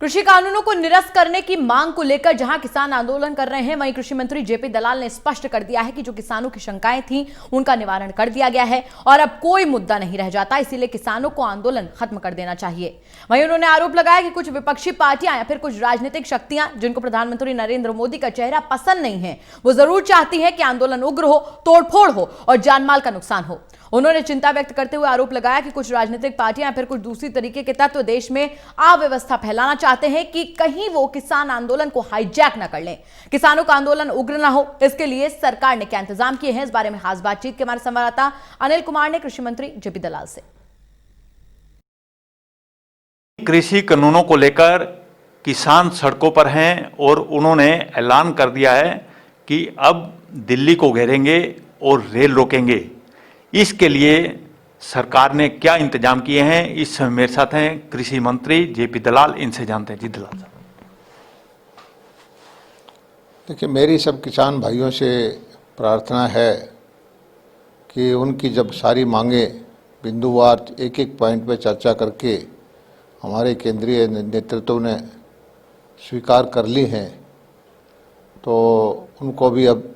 कृषि कानूनों को निरस्त करने की मांग को लेकर जहां किसान आंदोलन कर रहे हैं, वहीं कृषि मंत्री जेपी दलाल ने स्पष्ट कर दिया है कि जो किसानों की शंकाएं थीं उनका निवारण कर दिया गया है और अब कोई मुद्दा नहीं रह जाता, इसीलिए किसानों को आंदोलन खत्म कर देना चाहिए। वहीं उन्होंने आरोप लगाया कि कुछ विपक्षी पार्टियां या फिर कुछ राजनीतिक शक्तियां जिनको प्रधानमंत्री नरेंद्र मोदी का चेहरा पसंद नहीं है, वो जरूर चाहती है कि आंदोलन उग्र हो, तोड़फोड़ हो और जानमाल का नुकसान हो। उन्होंने चिंता व्यक्त करते हुए आरोप लगाया कि कुछ राजनीतिक पार्टियां या फिर कुछ दूसरी तरीके के तत्व देश में अव्यवस्था फैलाना चाहते हैं कि कहीं वो किसान आंदोलन को हाईजैक न कर लें। किसानों का आंदोलन उग्र न हो, इसके लिए सरकार ने क्या इंतजाम किए हैं, इस बारे में खास बातचीत के हमारे संवाददाता अनिल कुमार ने कृषि मंत्री जेपी दलाल से। कृषि कानूनों को लेकर किसान सड़कों पर हैं और उन्होंने ऐलान कर दिया है कि अब दिल्ली को घेरेंगे और रेल रोकेंगे। इसके लिए सरकार ने क्या इंतजाम किए हैं, इस समय मेरे साथ हैं कृषि मंत्री जेपी दलाल, इनसे जानते हैं। जी दलाल साहब। देखिए, मेरी सब किसान भाइयों से प्रार्थना है कि उनकी जब सारी मांगे बिंदुवार एक एक पॉइंट पे चर्चा करके हमारे केंद्रीय नेतृत्व ने स्वीकार कर ली हैं, तो उनको भी अब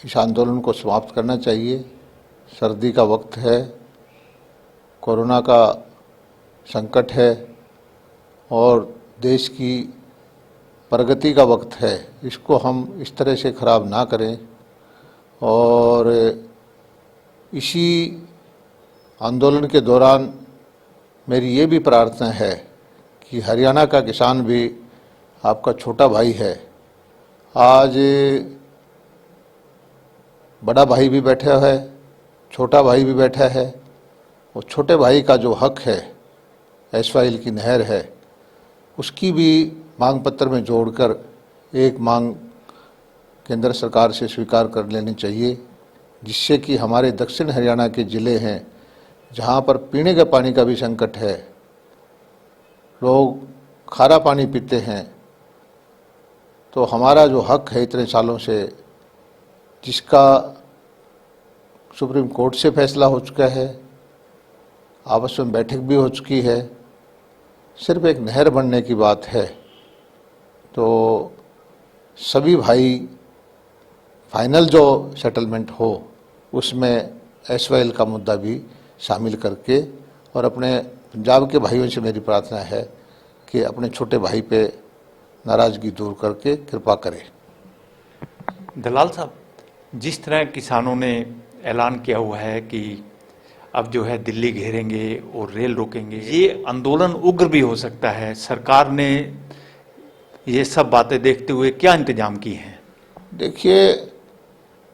इस आंदोलन को समाप्त करना चाहिए। सर्दी का वक्त है, कोरोना का संकट है और देश की प्रगति का वक्त है, इसको हम इस तरह से खराब ना करें। और इसी आंदोलन के दौरान मेरी ये भी प्रार्थना है कि हरियाणा का किसान भी आपका छोटा भाई है। आज बड़ा भाई भी बैठा है, छोटा भाई भी बैठा है, और छोटे भाई का जो हक है, एसवाइल की नहर है, उसकी भी मांग पत्र में जोड़कर एक मांग केंद्र सरकार से स्वीकार कर लेनी चाहिए, जिससे कि हमारे दक्षिण हरियाणा के ज़िले हैं जहाँ पर पीने के पानी का भी संकट है, लोग खारा पानी पीते हैं, तो हमारा जो हक है इतने सालों से, जिसका सुप्रीम कोर्ट से फैसला हो चुका है, आपस में बैठक भी हो चुकी है, सिर्फ एक नहर बनने की बात है, तो सभी भाई फाइनल जो सेटलमेंट हो उसमें एसवाइल का मुद्दा भी शामिल करके, और अपने पंजाब के भाइयों से मेरी प्रार्थना है कि अपने छोटे भाई पे नाराज़गी दूर करके कृपा करें। दलाल साहब, जिस तरह किसानों ने ऐलान किया हुआ है कि अब जो है दिल्ली घेरेंगे और रेल रोकेंगे, ये आंदोलन उग्र भी हो सकता है, सरकार ने ये सब बातें देखते हुए क्या इंतजाम किए हैं? देखिए,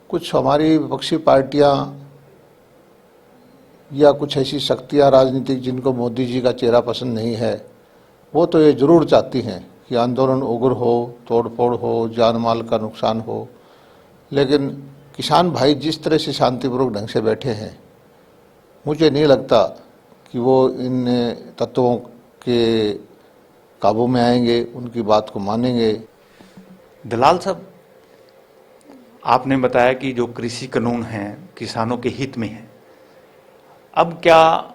कुछ हमारी विपक्षी पार्टियां या कुछ ऐसी शक्तियां राजनीतिक जिनको मोदी जी का चेहरा पसंद नहीं है, वो तो ये जरूर चाहती हैं कि आंदोलन उग्र हो, तोड़फोड़ हो, जान माल का नुकसान हो, लेकिन किसान भाई जिस तरह से शांतिपूर्वक ढंग से बैठे हैं, मुझे नहीं लगता कि वो इन तत्वों के काबू में आएंगे, उनकी बात को मानेंगे। दलाल साहब, आपने बताया कि जो कृषि कानून हैं किसानों के हित में हैं, अब क्या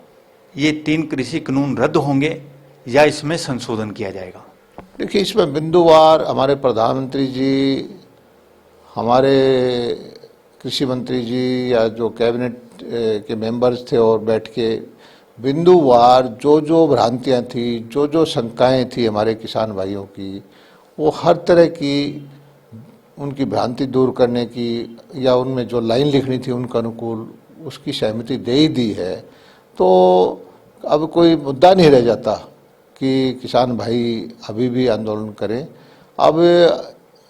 ये 3 कृषि कानून रद्द होंगे या इसमें संशोधन किया जाएगा? देखिए, इसमें बिंदुवार हमारे प्रधानमंत्री जी, हमारे कृषि मंत्री जी या जो कैबिनेट के मेंबर्स थे और बैठ के बिंदुवार जो जो भ्रांतियां थी, जो जो शंकाएं थी हमारे किसान भाइयों की, वो हर तरह की उनकी भ्रांति दूर करने की या उनमें जो लाइन लिखनी थी उनके अनुकूल, उसकी सहमति दे ही दी है। तो अब कोई मुद्दा नहीं रह जाता कि किसान भाई अभी भी आंदोलन करें। अब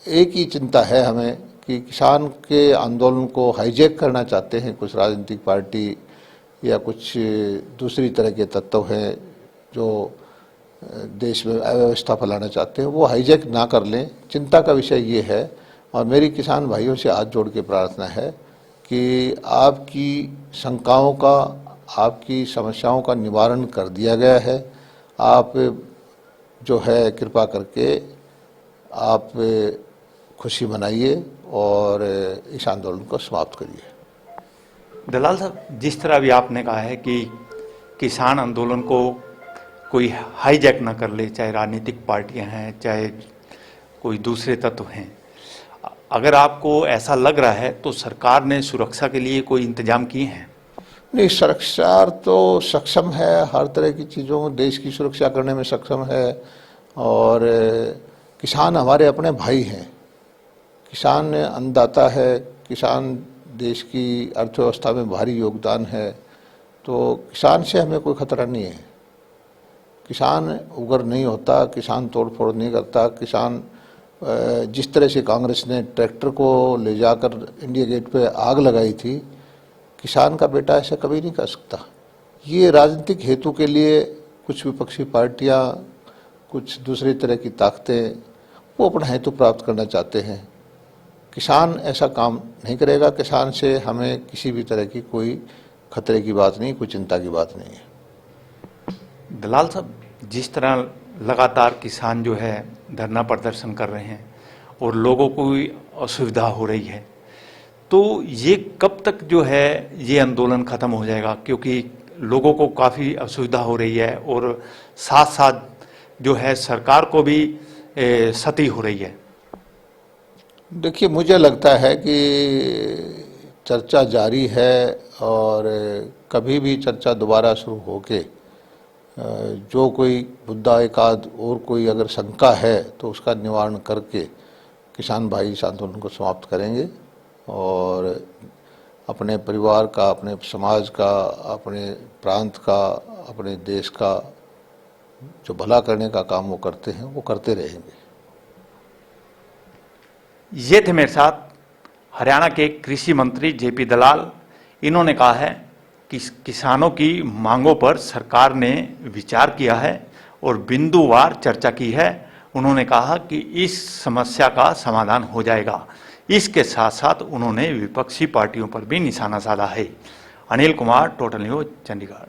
एक ही चिंता है हमें कि किसान के आंदोलन को हाईजैक करना चाहते हैं कुछ राजनीतिक पार्टी या कुछ दूसरी तरह के तत्व हैं जो देश में अव्यवस्था फैलाना चाहते हैं, वो हाईजैक ना कर लें। चिंता का विषय ये है, और मेरी किसान भाइयों से हाथ जोड़ के प्रार्थना है कि आपकी शंकाओं का, आपकी समस्याओं का निवारण कर दिया गया है। आप जो है कृपा करके आप खुशी मनाइए और इस आंदोलन को समाप्त करिए। दलाल साहब, जिस तरह भी आपने कहा है कि किसान आंदोलन को कोई हाईजैक ना कर ले, चाहे राजनीतिक पार्टियां हैं, चाहे कोई दूसरे तत्व हैं। अगर आपको ऐसा लग रहा है तो सरकार ने सुरक्षा के लिए कोई इंतजाम किए हैं? नहीं, सरकार तो सक्षम है, हर तरह की चीज़ों देश की सुरक्षा करने में सक्षम है। और किसान हमारे अपने भाई हैं, किसान अन्नदाता है, किसान देश की अर्थव्यवस्था में भारी योगदान है, तो किसान से हमें कोई खतरा नहीं है। किसान उग्र नहीं होता, किसान तोड़ फोड़ नहीं करता। किसान जिस तरह से कांग्रेस ने ट्रैक्टर को ले जाकर इंडिया गेट पे आग लगाई थी, किसान का बेटा ऐसा कभी नहीं कर सकता। ये राजनीतिक हेतु के लिए कुछ विपक्षी पार्टियां, कुछ दूसरी तरह की ताकतें वो अपना हेतु प्राप्त करना चाहते हैं। किसान ऐसा काम नहीं करेगा। किसान से हमें किसी भी तरह की कोई खतरे की बात नहीं, कोई चिंता की बात नहीं है। दलाल साहब, जिस तरह लगातार किसान जो है धरना प्रदर्शन कर रहे हैं और लोगों को भी असुविधा हो रही है, तो ये कब तक जो है ये आंदोलन खत्म हो जाएगा? क्योंकि लोगों को काफ़ी असुविधा हो रही है और साथ साथ जो है सरकार को भी क्षति हो रही है। देखिए, मुझे लगता है कि चर्चा जारी है और कभी भी चर्चा दोबारा शुरू होके जो कोई मुद्दा एक आध और कोई अगर शंका है तो उसका निवारण करके किसान भाई इस आंदोलन को समाप्त करेंगे और अपने परिवार का, अपने समाज का, अपने प्रांत का, अपने देश का जो भला करने का काम वो करते हैं वो करते रहेंगे। ये थे मेरे साथ हरियाणा के कृषि मंत्री जेपी दलाल। इन्होंने कहा है कि किसानों की मांगों पर सरकार ने विचार किया है और बिंदुवार चर्चा की है। उन्होंने कहा कि इस समस्या का समाधान हो जाएगा। इसके साथ साथ उन्होंने विपक्षी पार्टियों पर भी निशाना साधा है। Anil Kumar, total news, Chandigarh.